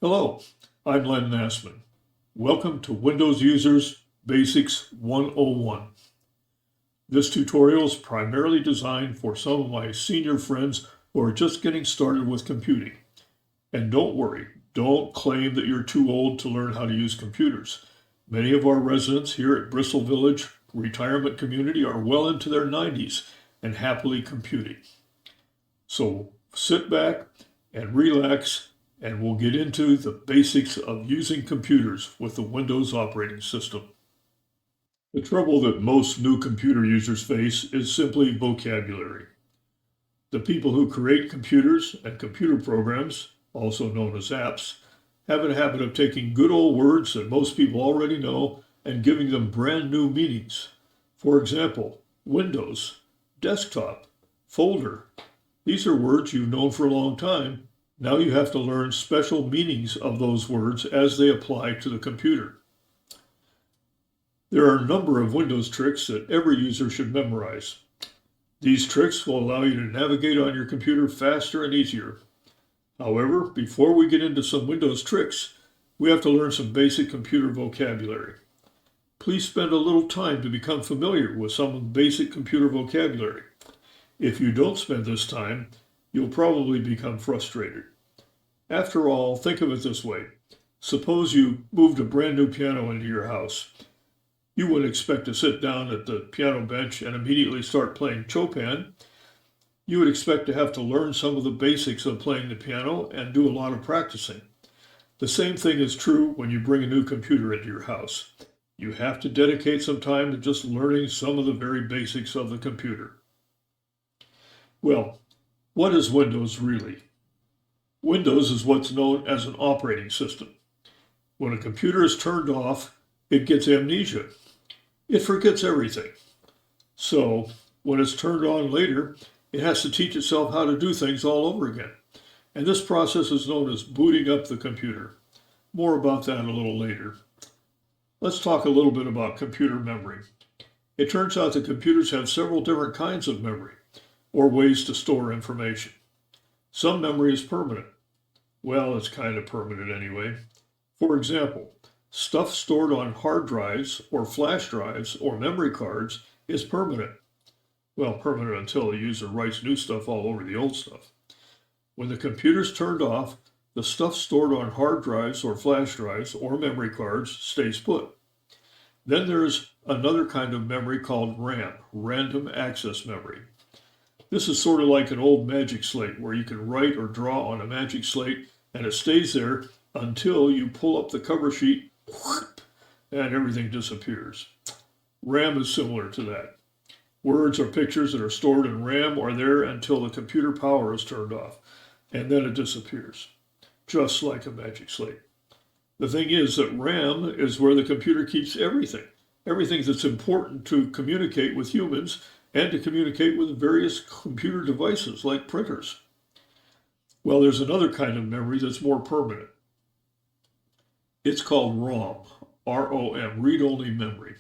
Hello, I'm Len Nassman. Welcome to Windows Users Basics 101. This tutorial is primarily designed for some of my senior friends who are just getting started with computing. And don't worry, don't claim that you're too old to learn how to use computers. Many of our residents here at Bristol Village Retirement Community are well into their 90s and happily computing. So sit back and relax, and we'll get into the basics of using computers with the Windows operating system. The trouble that most new computer users face is simply vocabulary. The people who create computers and computer programs, also known as apps, have a habit of taking good old words that most people already know and giving them brand new meanings. For example, Windows, desktop, folder. These are words you've known for a long time. Now you have to learn special meanings of those words as they apply to the computer. There are a number of Windows tricks that every user should memorize. These tricks will allow you to navigate on your computer faster and easier. However, before we get into some Windows tricks, we have to learn some basic computer vocabulary. Please spend a little time to become familiar with some of the basic computer vocabulary. If you don't spend this time, you'll probably become frustrated. After all, think of it this way. Suppose you moved a brand new piano into your house. You wouldn't expect to sit down at the piano bench and immediately start playing Chopin. You would expect to have to learn some of the basics of playing the piano and do a lot of practicing. The same thing is true when you bring a new computer into your house. You have to dedicate some time to just learning some of the very basics of the computer. Well, what is Windows really? Windows is what's known as an operating system. When a computer is turned off, it gets amnesia. It forgets everything. So, when it's turned on later, it has to teach itself how to do things all over again. And this process is known as booting up the computer. More about that a little later. Let's talk a little bit about computer memory. It turns out that computers have several different kinds of memory, or ways to store information. Some memory is permanent. Well, it's kind of permanent anyway. For example, stuff stored on hard drives or flash drives or memory cards is permanent. Well, permanent until the user writes new stuff all over the old stuff. When the computer's turned off, the stuff stored on hard drives or flash drives or memory cards stays put. Then there's another kind of memory called RAM, random access memory. This is sort of like an old magic slate where you can write or draw on a magic slate and it stays there until you pull up the cover sheet and everything disappears. RAM is similar to that. Words or pictures that are stored in RAM are there until the computer power is turned off, and then it disappears, just like a magic slate. The thing is that RAM is where the computer keeps everything that's important to communicate with humans and to communicate with various computer devices like printers. Well, there's another kind of memory that's more permanent. It's called ROM, R-O-M, read-only memory.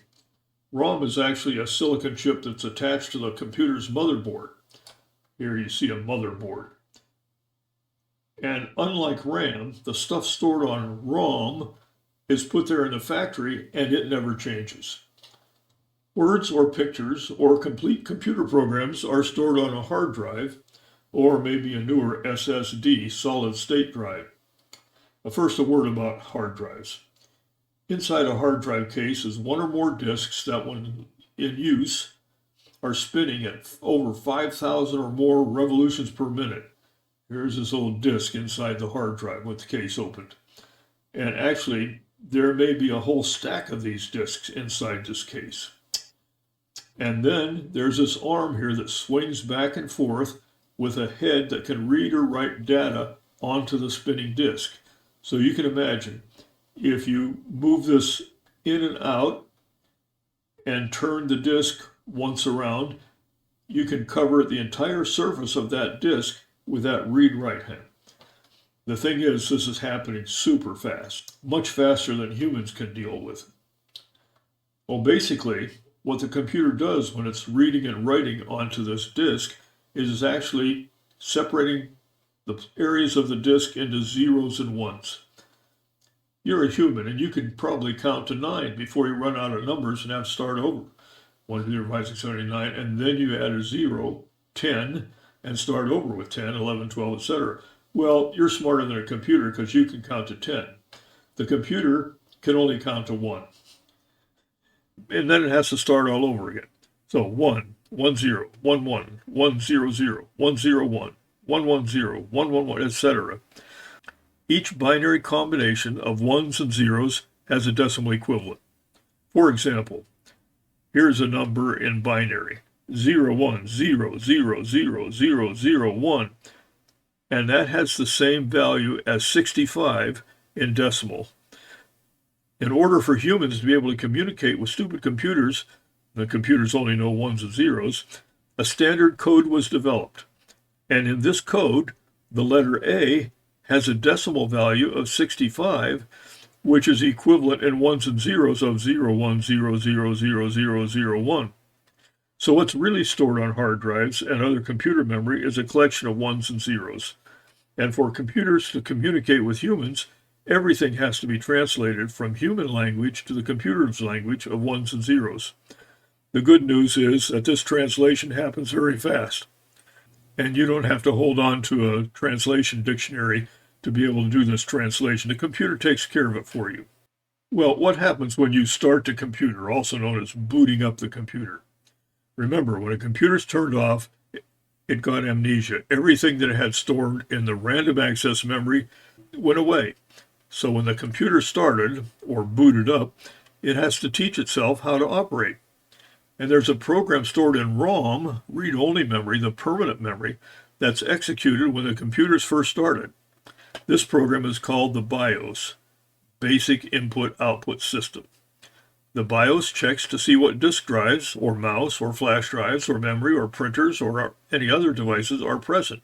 ROM is actually a silicon chip that's attached to the computer's motherboard. Here you see a motherboard. And unlike RAM, the stuff stored on ROM is put there in the factory and it never changes. Words or pictures or complete computer programs are stored on a hard drive or maybe a newer SSD, solid state drive. First, a word about hard drives. Inside a hard drive case is one or more disks that, when in use, are spinning at over 5,000 or more revolutions per minute. Here's this old disk inside the hard drive with the case opened. And actually, there may be a whole stack of these disks inside this case. And then there's this arm here that swings back and forth with a head that can read or write data onto the spinning disk. So you can imagine, if you move this in and out and turn the disk once around, you can cover the entire surface of that disk with that read-write hand. The thing is, this is happening super fast, much faster than humans can deal with. Well, basically, what the computer does when it's reading and writing onto this disk is actually separating the areas of the disk into zeros and ones. You're a human and you can probably count to 9 before you run out of numbers and have to start over. 1, 2, 3, 4, 5, 6, 7, 8, 9, and then you add a 0, 10, and start over with 10, 11, 12, etc. Well, you're smarter than a computer because you can count to 10. The computer can only count to 1. And then it has to start all over again. So 1, 1, 0, 1, 1, 1, 0, 0, 1, 0, 1, 1, 1, 0, 1, 1, 1, etc. Each binary combination of ones and zeros has a decimal equivalent. For example, here's a number in binary, 0, 1, 0, 0, 0, 0, 0, 1, and that has the same value as 65 in decimal. In order for humans to be able to communicate with stupid computers, the computers only know ones and zeros, a standard code was developed. And in this code, the letter A has a decimal value of 65, which is equivalent in ones and zeros of 0, 1, 0, 0, 0, 0, 0, 1. So what's really stored on hard drives and other computer memory is a collection of ones and zeros. And for computers to communicate with humans, everything has to be translated from human language to the computer's language of ones and zeros. The good news is that this translation happens very fast, and you don't have to hold on to a translation dictionary to be able to do this translation. The computer takes care of it for you. Well, what happens when you start the computer, also known as booting up the computer? Remember, when a computer's turned off, it got amnesia. Everything that it had stored in the random access memory went away. So when the computer started or booted up, it has to teach itself how to operate. And there's a program stored in ROM, read-only memory, the permanent memory, that's executed when the computer's first started. This program is called the BIOS, Basic Input Output System. The BIOS checks to see what disk drives, or mouse, or flash drives, or memory, or printers, or any other devices are present.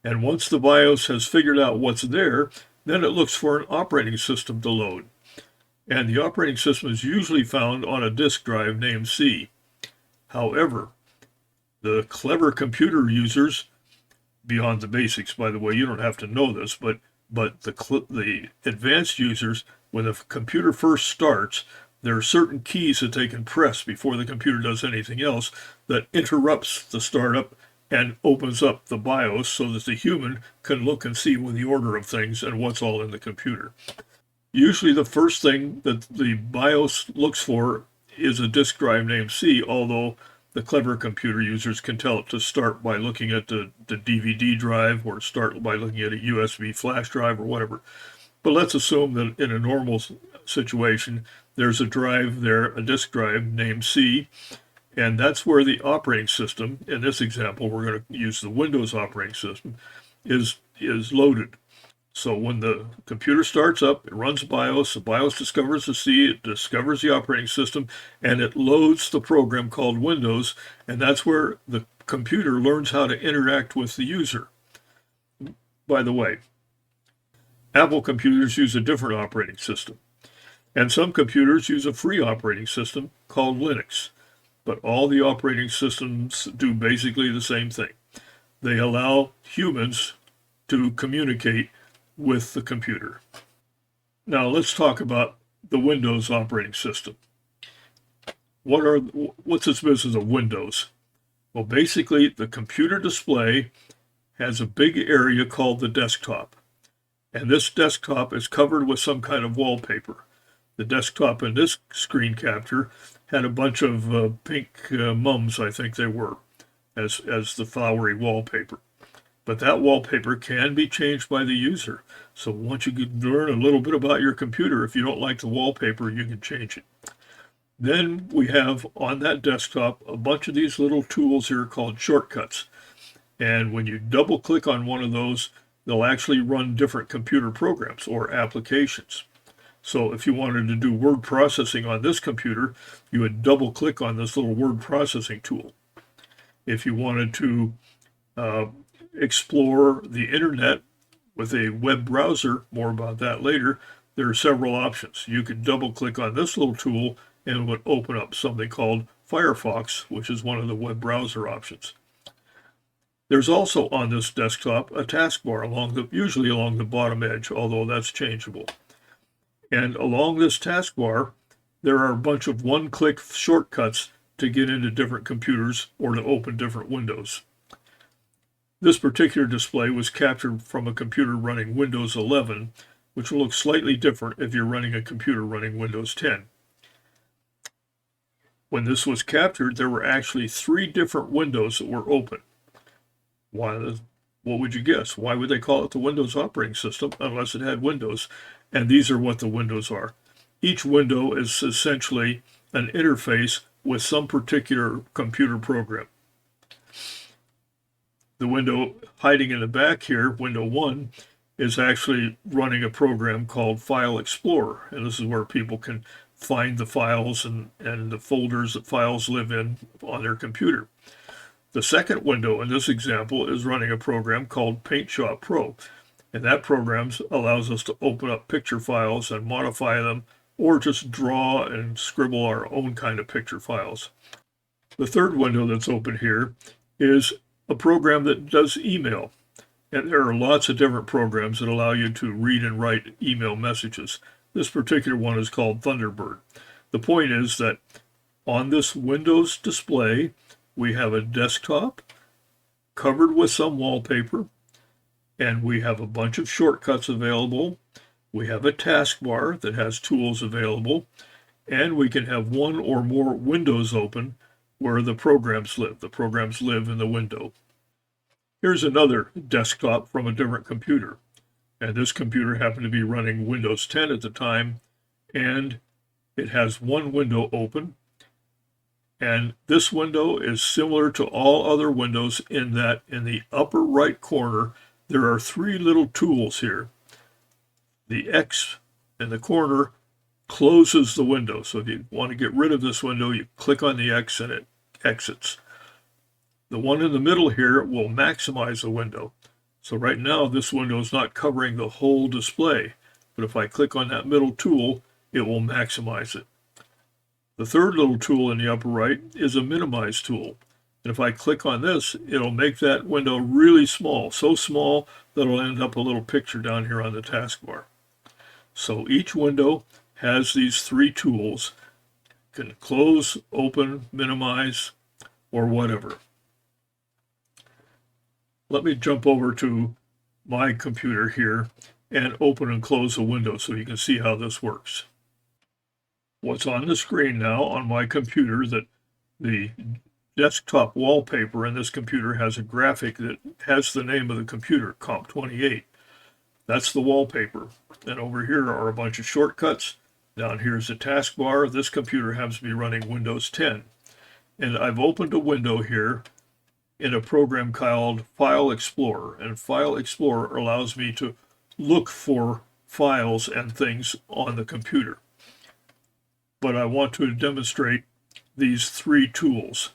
And once the BIOS has figured out what's there, then it looks for an operating system to load. And the operating system is usually found on a disk drive named C. However, the clever computer users, beyond the basics, by the way, you don't have to know this, but the advanced users, when the computer first starts, there are certain keys that they can press before the computer does anything else that interrupts the startup and opens up the BIOS so that the human can look and see the order of things and what's all in the computer. Usually the first thing that the BIOS looks for is a disk drive named C, although the clever computer users can tell it to start by looking at the DVD drive or start by looking at a USB flash drive or whatever. But let's assume that in a normal situation, there's a drive there, a disk drive named C, and that's where the operating system, in this example, we're going to use the Windows operating system, is loaded. So when the computer starts up, it runs BIOS, the BIOS discovers the C, it discovers the operating system, and it loads the program called Windows, and that's where the computer learns how to interact with the user. By the way, Apple computers use a different operating system, and some computers use a free operating system called Linux. But all the operating systems do basically the same thing. They allow humans to communicate with the computer. Now let's talk about the Windows operating system. What's this business of Windows? Well, basically the computer display has a big area called the desktop. And this desktop is covered with some kind of wallpaper. The desktop in this screen capture had a bunch of pink mums, I think they were, as the flowery wallpaper. But that wallpaper can be changed by the user. So once you learn a little bit about your computer, if you don't like the wallpaper, you can change it. Then we have on that desktop a bunch of these little tools here called shortcuts. And when you double click on one of those, they'll actually run different computer programs or applications. So if you wanted to do word processing on this computer, you would double click on this little word processing tool. If you wanted to explore the internet with a web browser, more about that later, there are several options. You could double click on this little tool and it would open up something called Firefox, which is one of the web browser options. There's also on this desktop a taskbar usually along the bottom edge, although that's changeable. And along this taskbar, there are a bunch of one-click shortcuts to get into different computers or to open different windows. This particular display was captured from a computer running Windows 11, which will look slightly different if you're running a computer running Windows 10. When this was captured, there were actually 3 different windows that were open. What would you guess? Why would they call it the Windows operating system unless it had windows? And these are what the windows are. Each window is essentially an interface with some particular computer program. The window hiding in the back here, window 1, is actually running a program called File Explorer. And this is where people can find the files and the folders that files live in on their computer. The second window in this example is running a program called PaintShop Pro. And that program allows us to open up picture files and modify them, or just draw and scribble our own kind of picture files. The third window that's open here is a program that does email. And there are lots of different programs that allow you to read and write email messages. This particular one is called Thunderbird. The point is that on this Windows display, we have a desktop covered with some wallpaper, and we have a bunch of shortcuts available. We have a taskbar that has tools available, and we can have one or more windows open where the programs live. The programs live in the window. Here's another desktop from a different computer. And this computer happened to be running Windows 10 at the time, and it has one window open. And this window is similar to all other windows in that in the upper right corner, there are 3 little tools here. The X in the corner closes the window. So if you want to get rid of this window, you click on the X and it exits. The one in the middle here will maximize the window. So right now, this window is not covering the whole display. But if I click on that middle tool, it will maximize it. The third little tool in the upper right is a minimize tool. And if I click on this, it'll make that window really small. So small that it'll end up a little picture down here on the taskbar. So each window has these 3 tools. You can close, open, minimize, or whatever. Let me jump over to my computer here and open and close a window so you can see how this works. What's on the screen now on my computer, that the desktop wallpaper in this computer has a graphic that has the name of the computer, Comp28. That's the wallpaper. And over here are a bunch of shortcuts. Down here's the taskbar. This computer happens to be running Windows 10. And I've opened a window here in a program called File Explorer. And File Explorer allows me to look for files and things on the computer. But I want to demonstrate these 3 tools.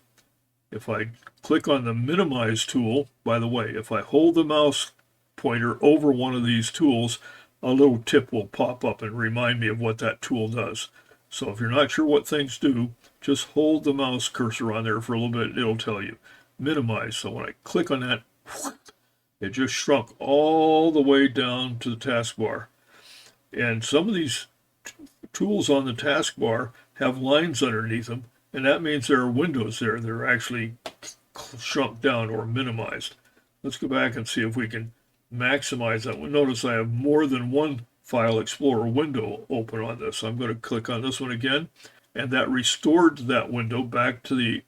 If I click on the minimize tool, by the way, if I hold the mouse pointer over one of these tools, a little tip will pop up and remind me of what that tool does. So if you're not sure what things do, just hold the mouse cursor on there for a little bit, it'll tell you. Minimize. So when I click on that, it just shrunk all the way down to the taskbar. And some of these tools on the taskbar have lines underneath them, and that means there are windows there that are actually shrunk down or minimized. Let's go back and see if we can maximize that one. Notice I have more than one File Explorer window open on this. I'm going to click on this one again, and that restored that window back to the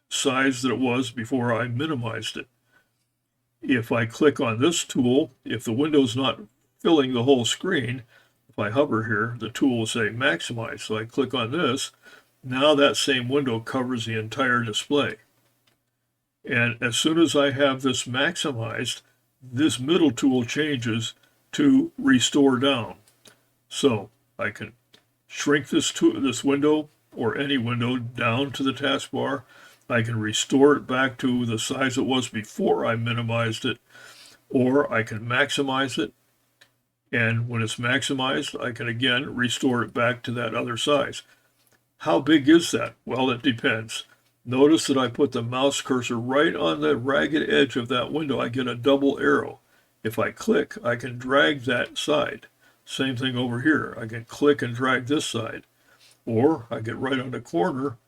size that it was before I minimized it. If I click on this tool, if the window's not filling the whole screen, if I hover here, the tool will say maximize. So I click on this. Now that same window covers the entire display. And as soon as I have this maximized, this middle tool changes to restore down. So I can shrink this window or any window down to the taskbar. I can restore it back to the size it was before I minimized it, or I can maximize it. And when it's maximized, I can again restore it back to that other size. How big is that? Well, it depends. Notice that I put the mouse cursor right on the ragged edge of that window. I get a double arrow. If I click, I can drag that side. Same thing over here. I can click and drag this side. Or I get right on the corner,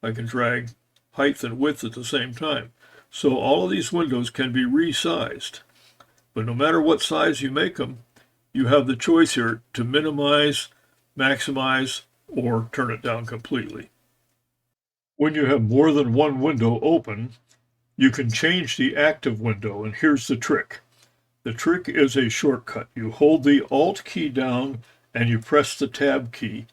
I can drag height and width at the same time. So all of these windows can be resized. But no matter what size you make them, you have the choice here to minimize, maximize, or turn it down completely. When you have more than one window open, you can change the active window, and here's the trick. The trick is a shortcut. You hold the Alt key down and you press the Tab key,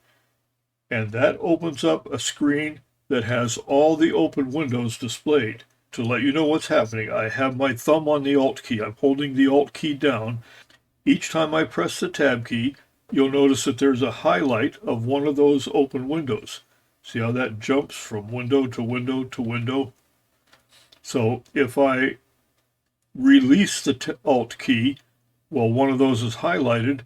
and that opens up a screen that has all the open windows displayed. To let you know what's happening, I have my thumb on the Alt key. I'm holding the Alt key down. Each time I press the Tab key, you'll notice that there's a highlight of one of those open windows. See how that jumps from window to window to window? So if I release the Alt key while one of those is highlighted,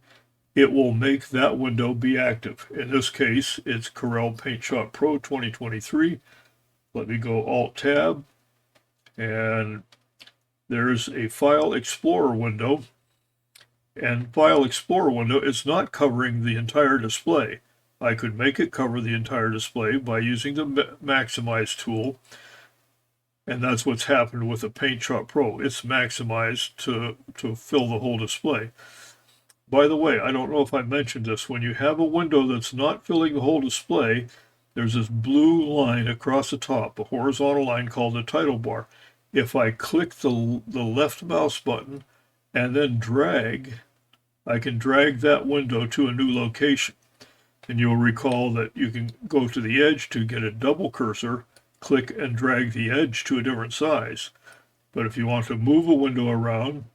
it will make that window be active. In this case, it's Corel Paint Shop Pro 2023. Let me go Alt-Tab, and there's a File Explorer window. And File Explorer window is not covering the entire display. I could make it cover the entire display by using the Maximize tool. And that's what's happened with the Paint Shop Pro. It's maximized to fill the whole display. By the way, I don't know if I mentioned this. When you have a window that's not filling the whole display, there's this blue line across the top, a horizontal line called the title bar. If I click the left mouse button and then drag, I can drag that window to a new location. And you'll recall that you can go to the edge to get a double cursor, click and drag the edge to a different size. But if you want to move a window around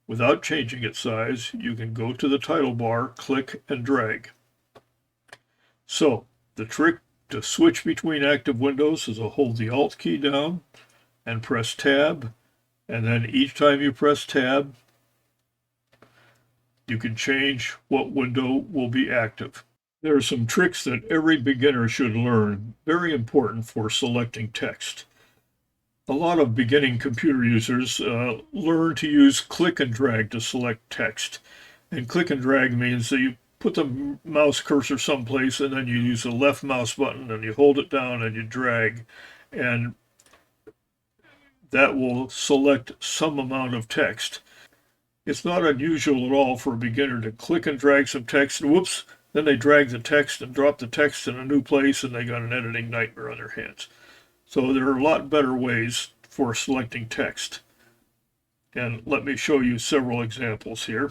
without changing its size, you can go to the title bar, click and drag. So the trick to switch between active windows is to hold the Alt key down and press Tab. And then each time you press Tab, you can change what window will be active. There are some tricks that every beginner should learn, very important for selecting text. A lot of beginning computer users learn to use click and drag to select text. And click and drag means that you put the mouse cursor someplace and then you use the left mouse button and you hold it down and you drag. And that will select some amount of text. It's not unusual at all for a beginner to click and drag some text and whoops, then they drag the text and drop the text in a new place and they got an editing nightmare on their hands. So there are a lot better ways for selecting text. And let me show you several examples here.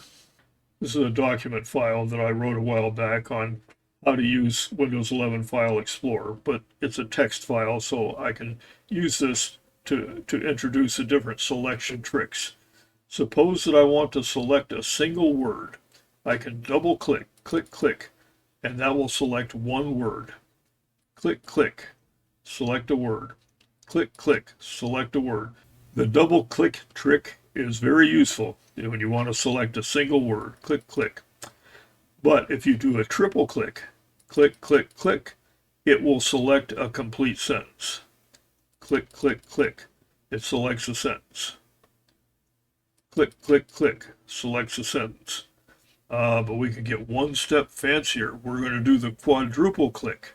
This is a document file that I wrote a while back on how to use Windows 11 File Explorer, but it's a text file, so I can use this to introduce the different selection tricks. Suppose that I want to select a single word. I can double click, click, click, and that will select one word. Click, click, select a word. Click, click, select a word. The double click trick is very useful when you want to select a single word. Click, click. But if you do a triple click, click, click, click, it will select a complete sentence. Click, click, click. It selects a sentence. Click, click, click. Selects a sentence. But we can get one step fancier. We're going to do the quadruple click.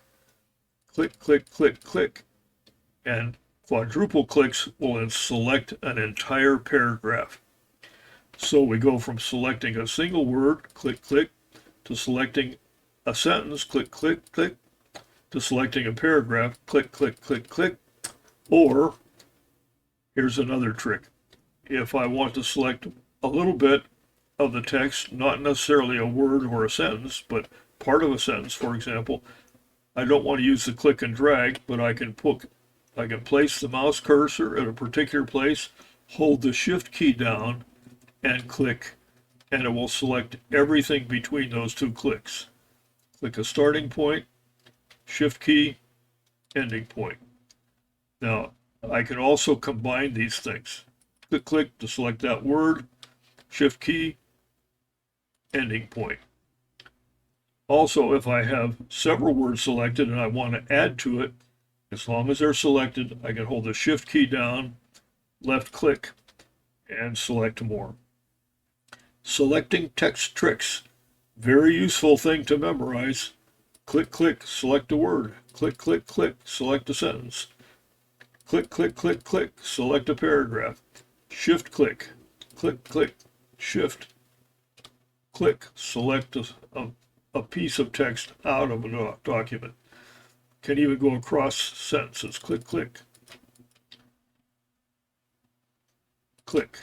Click, click, click, click. And quadruple clicks will then select an entire paragraph. So we go from selecting a single word, click, click, to selecting a sentence, click, click, click, to selecting a paragraph, click, click, click, click. Or, here's another trick. If I want to select a little bit of the text, not necessarily a word or a sentence, but part of a sentence, for example, I don't want to use the click and drag, but I can place the mouse cursor at a particular place, hold the Shift key down, and click, and it will select everything between those two clicks. Click a starting point, Shift key, ending point. Now, I can also combine these things. Click, click to select that word, Shift key, ending point. Also, if I have several words selected and I want to add to it, as long as they're selected, I can hold the Shift key down, left click, and select more. Selecting text tricks Very useful thing to memorize. Click, click, select a word. Click, click, click, select a sentence. Click, click, click, click, select a paragraph. Shift click, click, click, shift, click, select a piece of text out of a document. Can even go across sentences. Click, click, click.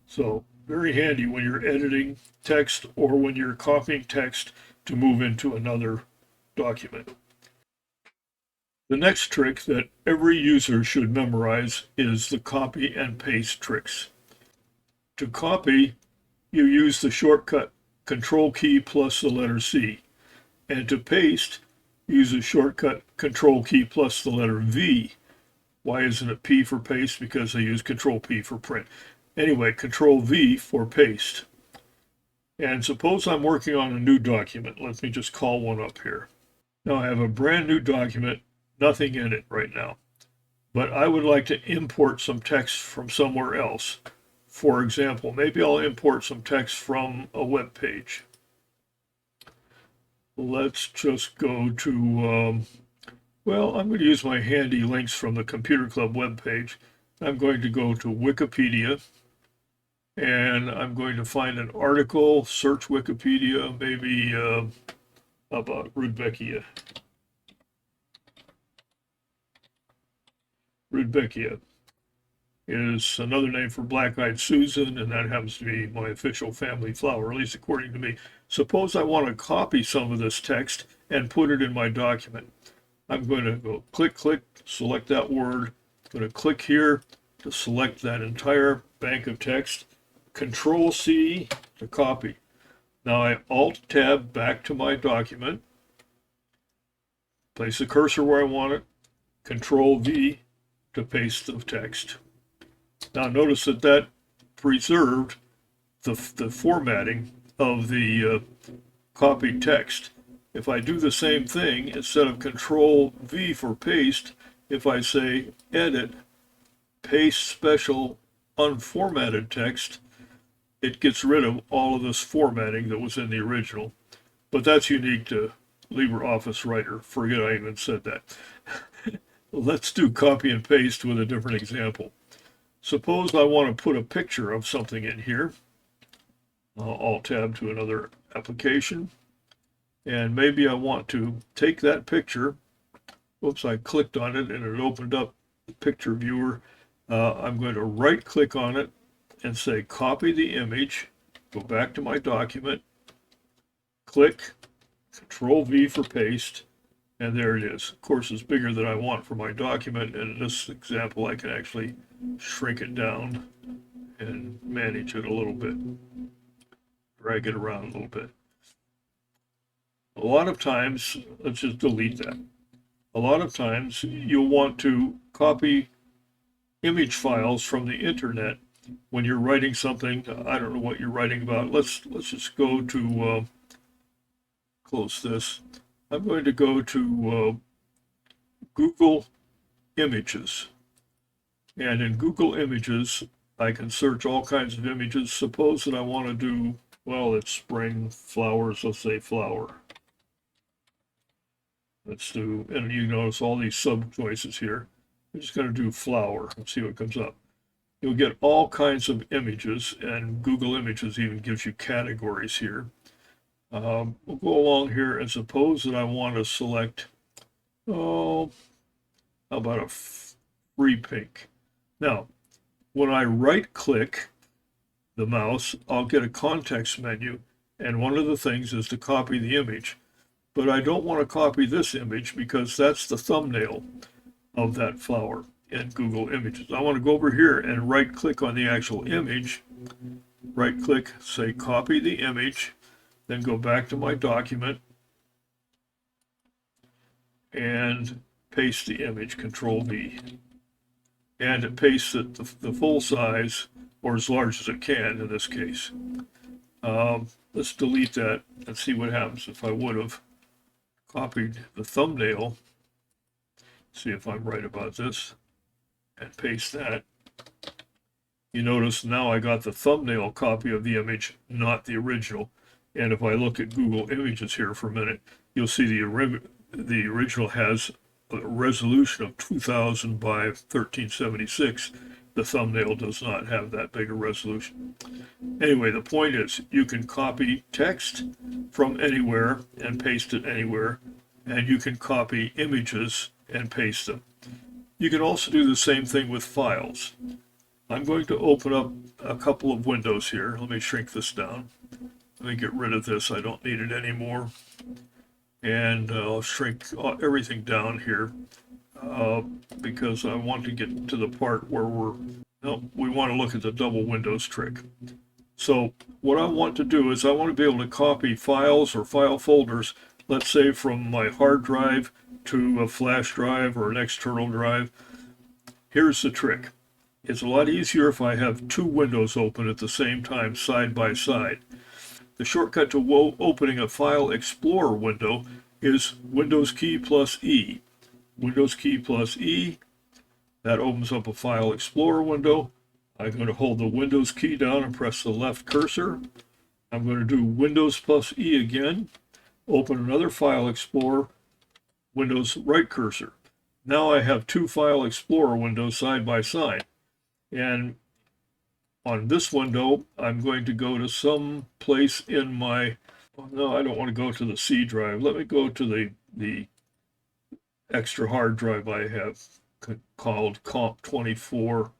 So very handy when you're editing text or when you're copying text to move into another document. The next trick that every user should memorize is the copy and paste tricks. To copy, you use the shortcut Control key plus the letter C. And to paste, use the shortcut Control key plus the letter V. Why isn't it P for paste? Because I use Control P for print. Anyway, Control V for paste. And suppose I'm working on a new document. Let me just call one up here. Now I have a brand new document, nothing in it right now. But I would like to import some text from somewhere else. For example, maybe I'll import some text from a web page. Let's just go to, well, I'm going to use my handy links from the Computer Club webpage. I'm going to go to Wikipedia, and I'm going to find an article, search Wikipedia, maybe about Rudbeckia. Rudbeckia is another name for black-eyed Susan, and that happens to be my official family flower, at least according to me. Suppose I want to copy some of this text and put it in my document. I'm going to go click, click, select that word. I'm going to click here to select that entire bank of text. Control C to copy. Now I Alt-Tab back to my document. Place the cursor where I want it. Control V to paste the text. Now notice that preserved the formatting of the copied text. If I do the same thing, instead of Control V for paste, if I say Edit, Paste Special Unformatted Text, it gets rid of all of this formatting that was in the original. But that's unique to LibreOffice Writer. Forget I even said that. Let's do copy and paste with a different example. Suppose I want to put a picture of something in here. I'll Alt-Tab to another application. And maybe I want to take that picture. Oops, I clicked on it and it opened up the picture viewer. I'm going to right-click on it and say copy the image. Go back to my document. Click, Control V for paste. And there it is. Of course, it's bigger than I want for my document. And in this example, I can actually shrink it down and manage it a little bit. Drag it around a little bit. A lot of times, let's just delete that. A lot of times, you'll want to copy image files from the internet when you're writing something. I don't know what you're writing about. Let's just go to, close this. I'm going to go to Google Images. And in Google Images, I can search all kinds of images. Suppose that I want to do, well, it's spring, flowers, let's say flower. Let's do, and you notice all these sub choices here. I'm just going to do flower and see what comes up. You'll get all kinds of images, and Google Images even gives you categories here. We'll go along here and suppose that I want to select, oh, how about a free pink? Now, when I right-click the mouse, I'll get a context menu, and one of the things is to copy the image. But I don't want to copy this image because that's the thumbnail of that flower in Google Images. I want to go over here and right-click on the actual image, right-click, say copy the image, then go back to my document and paste the image, Control V. And it pastes it the full size, or as large as it can in this case. Let's delete that and see what happens if I would have copied the thumbnail. See if I'm right about this, and paste that. You notice now I got the thumbnail copy of the image, not the original. And if I look at Google Images here for a minute, you'll see the original has a resolution of 2000 by 1376. The thumbnail does not have that big a resolution. Anyway, the point is you can copy text from anywhere and paste it anywhere, and you can copy images and paste them. You can also do the same thing with files. I'm going to open up a couple of windows here. Let me shrink this down. Let me get rid of this. I don't need it anymore. And I'll shrink everything down here because I want to get to the part where we want to look at the double windows trick. So what I want to do is I want to be able to copy files or file folders, let's say from my hard drive to a flash drive or an external drive. Here's the trick. It's a lot easier if I have two windows open at the same time, side by side. The shortcut to opening a File Explorer window is Windows key plus E. Windows key plus E, that opens up a File Explorer window. I'm going to hold the Windows key down and press the left cursor. I'm going to do Windows plus E again, open another File Explorer, Windows right cursor. Now I have two File Explorer windows side by side. And on this window, I'm going to go to some place in my, no, I don't want to go to the C drive. Let me go to the extra hard drive I have called Comp24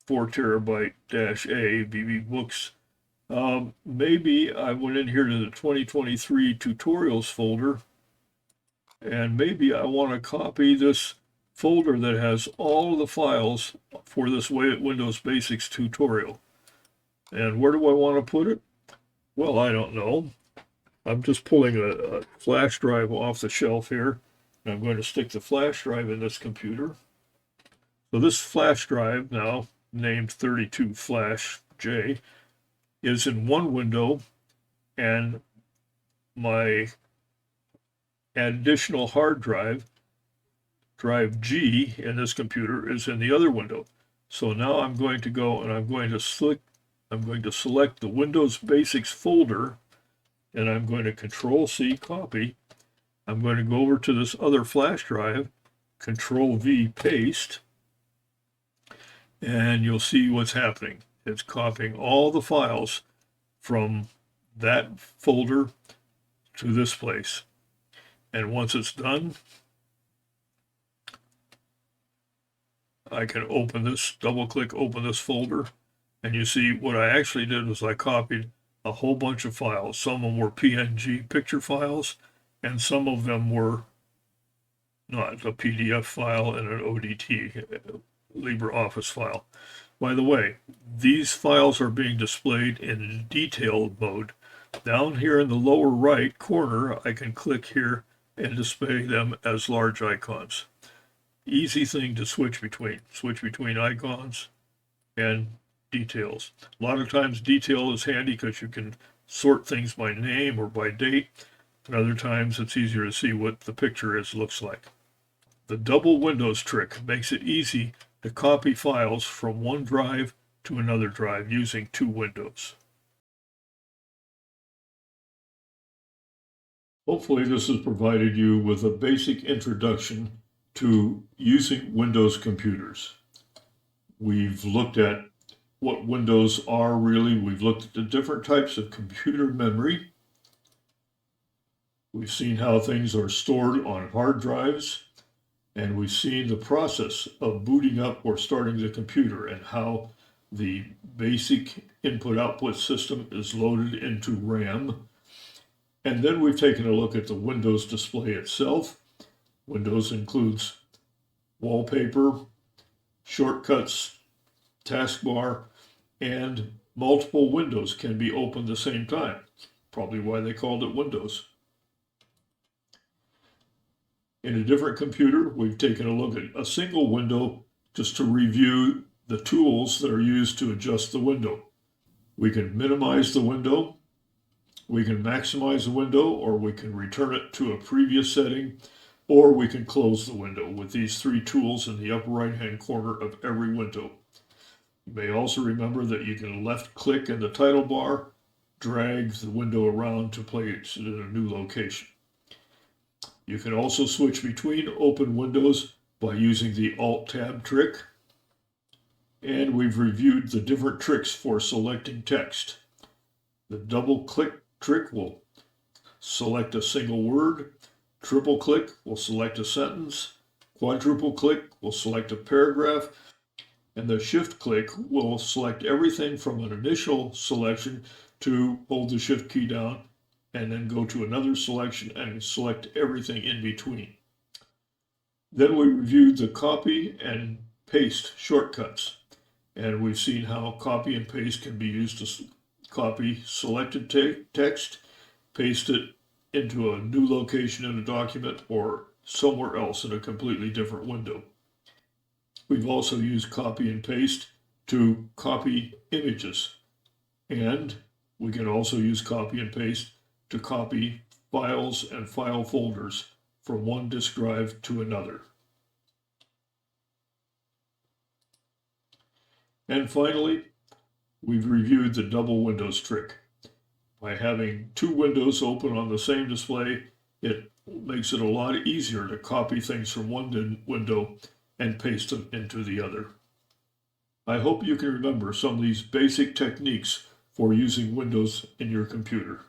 4 terabyte -A BB Books. Maybe I went in here to the 2023 tutorials folder, and maybe I want to copy this folder that has all of the files for this Windows Basics tutorial. And where do I want to put it? Well, I don't know. I'm just pulling a flash drive off the shelf here, and I'm going to stick the flash drive in this computer. So this flash drive, now named 32 Flash J, is in one window, and my additional hard drive, drive G in this computer, is in the other window. So now I'm going to go and I'm going to select the Windows Basics folder, and I'm going to Control-C copy. I'm going to go over to this other flash drive, Control-V paste, and you'll see what's happening. It's copying all the files from that folder to this place. And once it's done, I can open this, double-click open this folder, and you see what I actually did was I copied a whole bunch of files. Some of them were PNG picture files, and some of them were not, a PDF file and an ODT LibreOffice file. By the way, these files are being displayed in detailed mode. Down here in the lower right corner, I can click here and display them as large icons. Easy thing to switch between icons and details. A lot of times detail is handy because you can sort things by name or by date, and other times it's easier to see what the picture looks like. The double windows trick makes it easy to copy files from one drive to another drive using two windows. Hopefully this has provided you with a basic introduction to using Windows computers. We've looked at what Windows are really. We've looked at the different types of computer memory. We've seen how things are stored on hard drives, and we've seen the process of booting up or starting the computer and how the basic input-output system is loaded into RAM. And then we've taken a look at the Windows display itself. Windows includes wallpaper, shortcuts, taskbar, and multiple windows can be opened at the same time. Probably why they called it Windows. In a different computer, we've taken a look at a single window just to review the tools that are used to adjust the window. We can minimize the window, we can maximize the window, or we can return it to a previous setting, or we can close the window with these three tools in the upper right-hand corner of every window. You may also remember that you can left-click in the title bar, drag the window around to place it in a new location. You can also switch between open windows by using the Alt-Tab trick. And we've reviewed the different tricks for selecting text. The double-click trick will select a single word. Triple click will select a sentence. Quadruple click will select a paragraph. And the shift click will select everything from an initial selection to hold the shift key down and then go to another selection and select everything in between. Then we reviewed the copy and paste shortcuts. And we've seen how copy and paste can be used to copy selected text, paste it into a new location in a document or somewhere else in a completely different window. We've also used copy and paste to copy images. And we can also use copy and paste to copy files and file folders from one disk drive to another. And finally, we've reviewed the double windows trick. By having two windows open on the same display, it makes it a lot easier to copy things from one window and paste them into the other. I hope you can remember some of these basic techniques for using Windows in your computer.